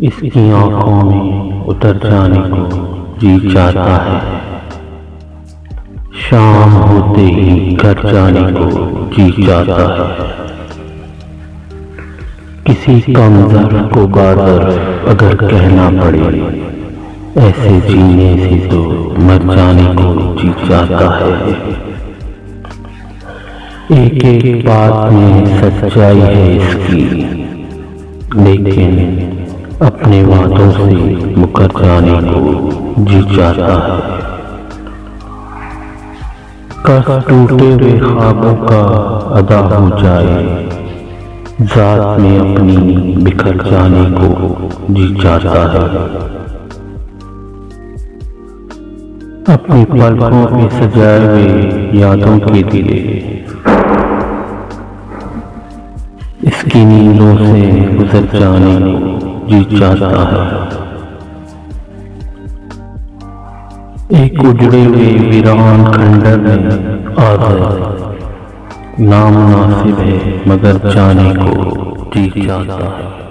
इसकी आंखों में उतर जाने को जी चाहता है। शाम होते ही घर जाने को जी चाहता है। किसी कमजोर को बार-बार अगर कहना पड़े, ऐसे जीने से तो मर जाने को जी चाहता है। एक एक बात में सच्चाई है इसकी, लेकिन अपने वादों से मुकर जाने को जी चाहता है। कस टूटे हुए ख्वाबों का अदा हो जाए, जात में अपनी बिखर जाने को जी चाहता है। अपनी पलकों पे सजाए हुए यादों के लिए इसकी नींदों से गुजर जाने को जी चाहता है। एक उजड़े हुए वीरान खंडर में आ गया, नामुनासिब है मगर जाने को जी चाहता है।